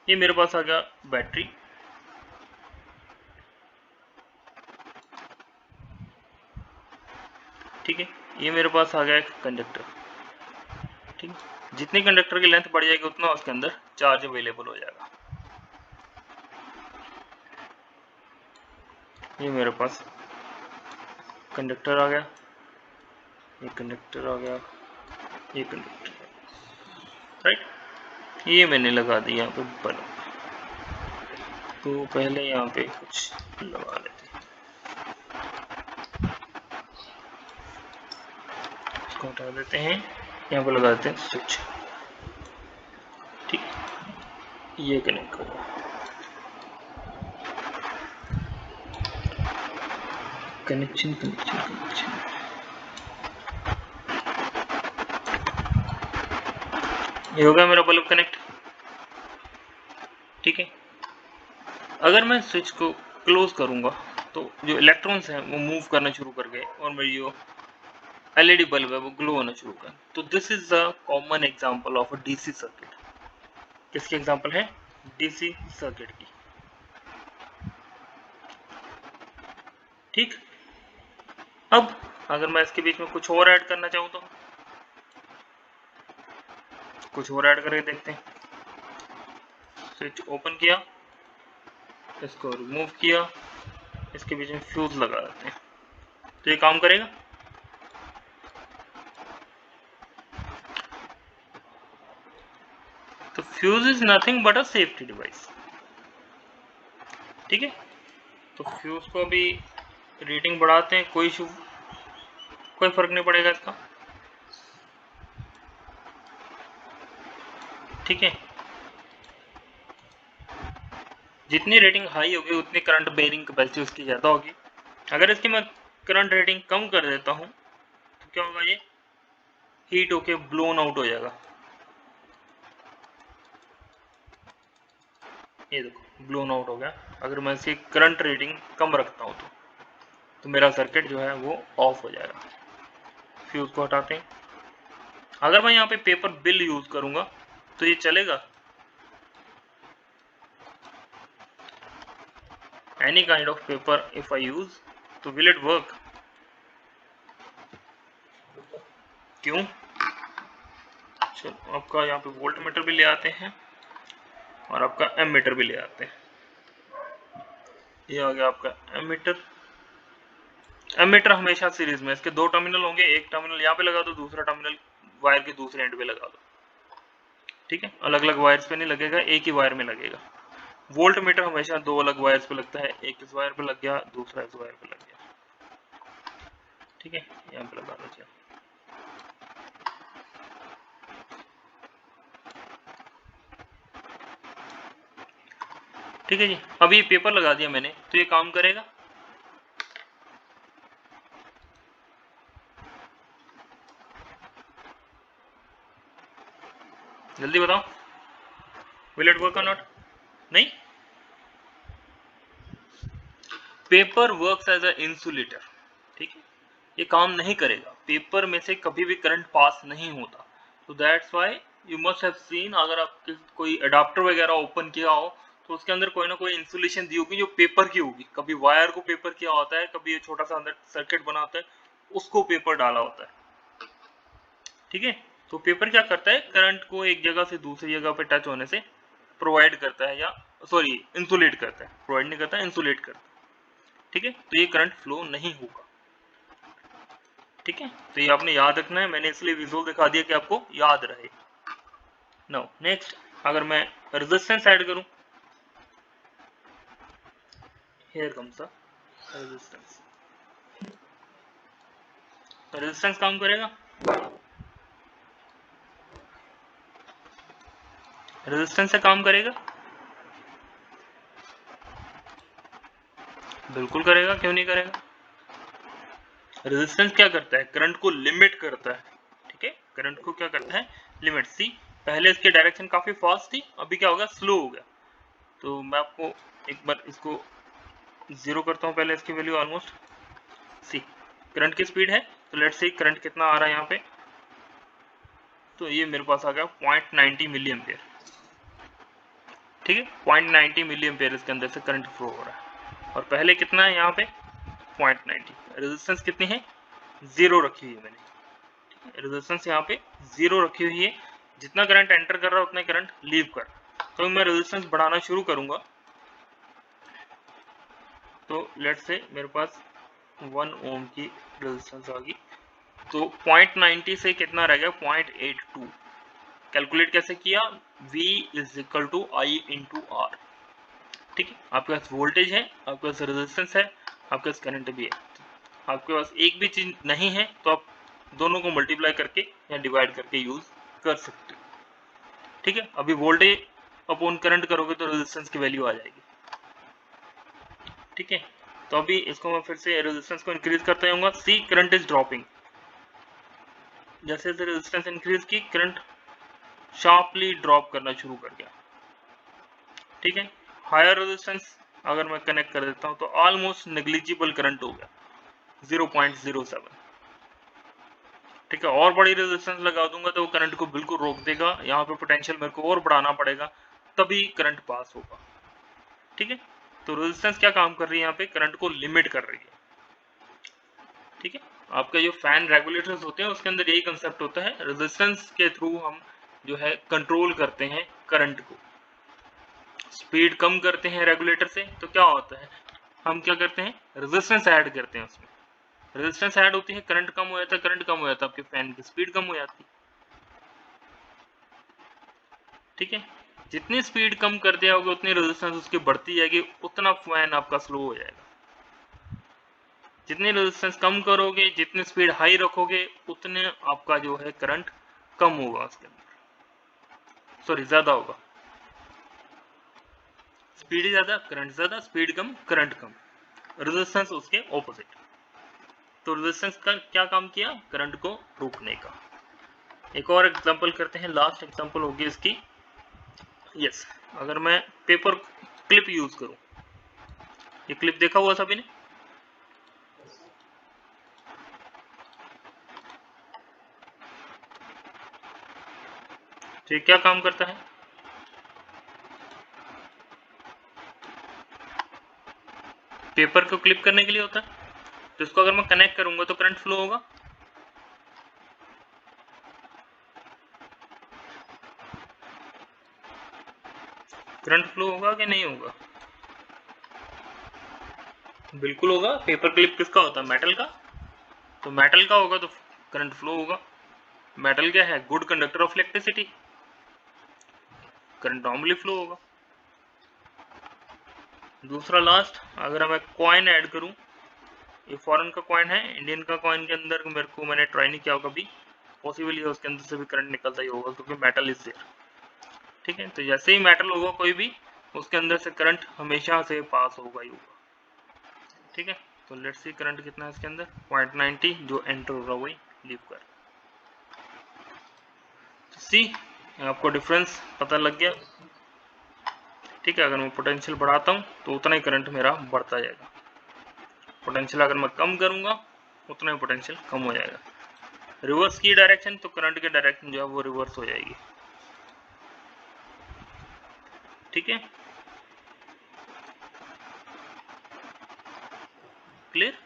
ये मेरे पास आ गया बैटरी, ठीक है। ये मेरे पास आ गया एक कंडक्टर, ठीक है। जितनी कंडक्टर की लेंथ बढ़ जाएगी उतना उसके अंदर चार्ज अवेलेबल हो जाएगा। ये मेरे पास कंडक्टर आ गया, ये कंडक्टर आ गया, ये कंडक्टर, राइट। ये मैंने लगा दिया यहाँ पे बल्ब। तो पहले यहाँ पे कुछ लगा लेते हैं, इसको हटा देते हैं, यहाँ पे लगा देते हैं स्विच, ठीक। ये कनेक्ट करो, कनेक्शन कनेक्शन कनेक्शन, ये हो गया मेरा बल्ब कनेक्ट, ठीक है। अगर मैं स्विच को क्लोज करूंगा तो जो इलेक्ट्रॉन्स हैं वो मूव करना शुरू कर गए और मेरी जो एलईडी बल्ब है वो ग्लो होना शुरू कर। तो this is a common example of a DC circuit. किसकी एग्जांपल है? डीसी सर्किट की, ठीक। अब अगर मैं इसके बीच में कुछ और ऐड करना चाहूँ तो कुछ और ऐड करके देखते हैं। स्विच ओपन किया, इसको रिमूव किया, इसके बीच में फ्यूज लगा देते हैं, तो ये काम करेगा। तो fuse is nothing but a safety device, ठीक है। तो फ्यूज को भी रेटिंग बढ़ाते हैं, कोई इशू, कोई फर्क नहीं पड़ेगा इसका, ठीक है। जितनी रेटिंग हाई होगी उतनी करंट बेयरिंग कैपेसिटी उसकी ज़्यादा होगी। अगर इसकी मैं करंट रेटिंग कम कर देता हूँ तो क्या होगा, ये हीट होके ब्लोन आउट हो जाएगा। ये देखो ब्लोन आउट हो गया। अगर मैं इसकी करंट रेटिंग कम रखता हूँ तो मेरा सर्किट जो है वो ऑफ हो जाएगा। फ्यूज को हटाते हैं। अगर मैं यहाँ पे पेपर बिल यूज करूंगा तो ये चलेगा? any kind of paper if I use, तो will it work? क्यों? चलो आपका यहाँ पे वोल्ट मीटर भी ले आते हैं और आपका एम मीटर भी ले आते हैं। ये आ गया आपका एम मीटर। एम मीटर हमेशा सीरीज में, इसके दो टर्मिनल होंगे, एक टर्मिनल यहाँ पे लगा दो, दूसरा टर्मिनल वायर के दूसरे एंड पे लगा दो, ठीक है। अलग अलग वायर्स पे नहीं लगेगा, एक ही वायर में लगेगा। वोल्ट मीटर हमेशा दो अलग वायर्स पे लगता है, एक इस वायर पे लग गया, दूसरा इस वायर पे लग गया, ठीक है। यहाँ पे लगा दो, ठीक है जी। अब ये पेपर लगा दिया मैंने, तो ये काम करेगा? जल्दी बताओ, will it work or not? नहीं। Paper works as a insulator, ठीक है। ये काम नहीं करेगा, पेपर में से कभी भी करंट पास नहीं होता। तो that's why you must have seen, अगर आप कोई अडाप्टर वगैरह ओपन किया हो तो उसके अंदर कोई ना कोई इंसुलेशन दी होगी जो पेपर की होगी। कभी वायर को पेपर किया होता है, कभी ये छोटा सा अंदर सर्किट बना होता है उसको पेपर डाला होता है, ठीक है। तो पेपर क्या करता है, करंट को एक जगह से दूसरी जगह पे टच होने से प्रोवाइड करता है, या सॉरी इंसुलेट करता है, प्रोवाइड नहीं करता, इंसुलेट करता है, ठीक है। तो ये करंट फ्लो नहीं होगा, ठीक है। तो ये आपने याद रखना है, मैंने इसलिए विजुअल दिखा दिया कि आपको याद रहे। नाउ नेक्स्ट, अगर मैं रेजिस्टेंस ऐड करूं, here comes the resistance. Resistance काम करेगा? रेजिस्टेंस से काम करेगा? बिल्कुल करेगा, क्यों नहीं करेगा। रेजिस्टेंस क्या करता है, करंट को लिमिट करता है, ठीक है। करंट को क्या करता है, लिमिट। सी पहले इसकी डायरेक्शन काफी फास्ट थी, अभी क्या हो गया, स्लो हो गया। तो मैं आपको एक बार इसको जीरो करता हूं, पहले इसकी वैल्यू ऑलमोस्ट। सी करंट की स्पीड है, तो लेट्स सी करंट कितना आ रहा है यहाँ पे, तो ये मेरे पास आ गया 0.90 मिली एम्पियर, ठीक है, 0.90 मिली एम्पेयर इसके अंदर से करंट फ्लो हो रहा है, और पहले कितना है यहाँ पे 0.90। रेजिस्टेंस कितनी है, 0 रखी हुई है मैंने, रेजिस्टेंस यहाँ पे 0 रखी हुई है। जितना करंट एंटर कर रहा है उतना करंट लीव कर रहा है। तो मैं रेजिस्टेंस बढ़ाना शुरू करूंगा, तो लेट्स से मेरे पास 1 ओम की रेजिस्टेंस आ गई, तो 0.90 से कितना रह गया 0.82। कैलकुलेट कैसे किया, V is equal to I into R. ठीक है, आपके पास वोल्टेज है, आपके पास रेजिस्टेंस है, आपके पास करंट भी है, आपके पास एक भी चीज नहीं है तो आप दोनों को मल्टीप्लाई करके या डिवाइड करके यूज कर सकते हो। ठीक है, अभी वोल्टेज अपॉन करंट करोगे तो रेजिस्टेंस की वैल्यू आ जाएगी। ठीक है, तो अभी इसको मैं फिर से रेजिस्टेंस को इंक्रीज करते जाऊंगा। सी करंट इज ड्रॉपिंग, जैसे जैसे रेजिस्टेंस इंक्रीज की करंट शार्पली ड्रॉप करना शुरू कर गया। ठीक है, हायर रेजिस्टेंस अगर मैं कनेक्ट कर देता हूं तो ऑलमोस्ट नेग्लिजिबल करंट हो गया 0.07। ठीक है, और बड़ी रेजिस्टेंस लगा दूंगा तो वो करंट को बिल्कुल रोक देगा, यहाँ पे पोटेंशियल मेरे को और बढ़ाना पड़ेगा तभी करंट पास होगा। ठीक है, तो रेजिस्टेंस क्या काम कर रही है, यहाँ पे करंट को लिमिट कर रही है। ठीक है, आपके जो फैन रेगुलेटर्स होते हैं उसके अंदर यही कंसेप्ट होता है, रेजिस्टेंस के थ्रू हम जो है कंट्रोल करते हैं करंट को। स्पीड कम करते हैं रेगुलेटर से तो क्या होता है, हम क्या करते हैं रेजिस्टेंस ऐड करते हैं उसमें, रेजिस्टेंस ऐड होती है, करंट कम हो जाता है, करंट कम हो जाता है, आपके फैन की स्पीड कम हो जाती है। ठीक है, जितनी स्पीड कम कर दिया होगा उतनी रेजिस्टेंस उसकी बढ़ती जाएगी, उतना फैन आपका स्लो हो जाएगा। जितनी रेजिस्टेंस कम करोगे, जितनी स्पीड हाई रखोगे, उतने आपका जो है करंट कम होगा उसके अंदर, सॉरी ज्यादा होगा। स्पीड ज्यादा करंट ज्यादा, स्पीड कम करंट कम, रेजिस्टेंस उसके ऑपोजिट। तो रेजिस्टेंस का क्या काम किया, करंट को रोकने का। एक और एग्जांपल करते हैं, लास्ट एग्जांपल होगी इसकी। यस, अगर मैं पेपर क्लिप यूज करूं, ये क्लिप देखा हुआ सभी ने, तो ये क्या काम करता है, पेपर को क्लिप करने के लिए होता है। तो इसको अगर मैं कनेक्ट करूंगा तो करंट फ्लो होगा, करंट फ्लो होगा कि नहीं होगा, बिल्कुल होगा। पेपर क्लिप किसका होता है, मेटल का, तो मेटल का होगा तो करंट फ्लो होगा। मेटल क्या है, good conductor of electricity, current normally flow होगा। दूसरा लास्ट, अगर मैं कॉइन ऐड करूं, ये फॉरेन का कॉइन है, इंडियन का कॉइन के अंदर मेरे को मैंने ट्राई नहीं किया होगा, कभी पॉसिबल है उसके अंदर से भी करंट निकलता ही होगा क्योंकि मेटल इज देयर। ठीक है, तो जैसे ही मेटल होगा कोई भी, उसके अंदर से करंट हमेशा से पास होगा ही होगा। ठीक है, तो लेट्स सी करंट कितना है इसके अंदर 0.90, जो एंटर हो रहा है वही लीव कर। तो सी आपको डिफरेंस पता लग गया। ठीक है, अगर मैं पोटेंशियल बढ़ाता हूँ तो उतना ही करंट मेरा बढ़ता जाएगा, पोटेंशियल अगर मैं कम करूंगा उतना ही पोटेंशियल कम हो जाएगा। रिवर्स की डायरेक्शन तो करंट की डायरेक्शन जो है वो रिवर्स हो जाएगी। ठीक है, क्लियर।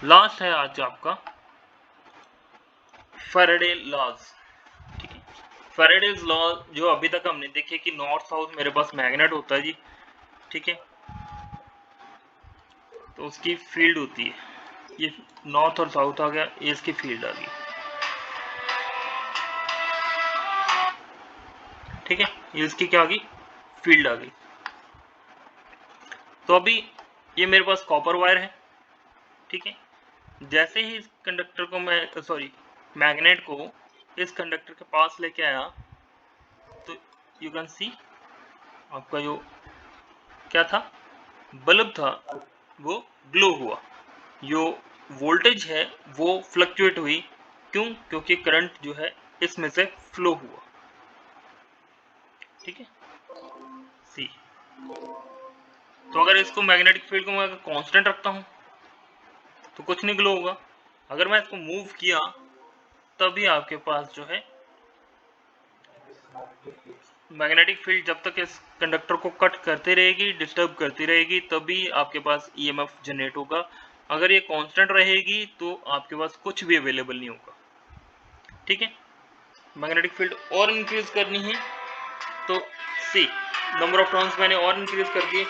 लास्ट है आज आपका फैराडे लॉज। ठीक है, फैराडेज लॉ जो अभी तक हमने देखे कि नॉर्थ साउथ मेरे पास मैग्नेट होता है जी। ठीक है, तो उसकी फील्ड होती है, ये नॉर्थ और साउथ आ गया, ये इसकी फील्ड आ गई। ठीक है, ये इसकी क्या आ गई, फील्ड आ गई। तो अभी ये मेरे पास कॉपर वायर है। ठीक है, जैसे ही इस कंडक्टर को मैं सॉरी मैग्नेट को इस कंडक्टर के पास लेके आया तो यू कैन सी आपका जो क्या था, बल्ब था, वो ग्लो हुआ, जो वोल्टेज है वो फ्लक्चुएट हुई। क्यों, क्योंकि करंट जो है इसमें से फ्लो हुआ। ठीक है, सी, तो अगर इसको मैग्नेटिक फील्ड को मैं कांस्टेंट रखता हूं तो कुछ नहीं ग्लो होगा, अगर मैं इसको मूव किया तभी आपके पास जो है मैग्नेटिक फील्ड जब तक इस कंडक्टर को कट करते रहेगी, डिस्टर्ब करती रहेगी, तभी आपके पास ईएमएफ जनरेट होगा। अगर ये कांस्टेंट रहेगी तो आपके पास कुछ भी अवेलेबल नहीं होगा। ठीक है, मैग्नेटिक फील्ड और इंक्रीज करनी है तो सी नंबर ऑफ टर्न्स मैंने और इंक्रीज कर दिए।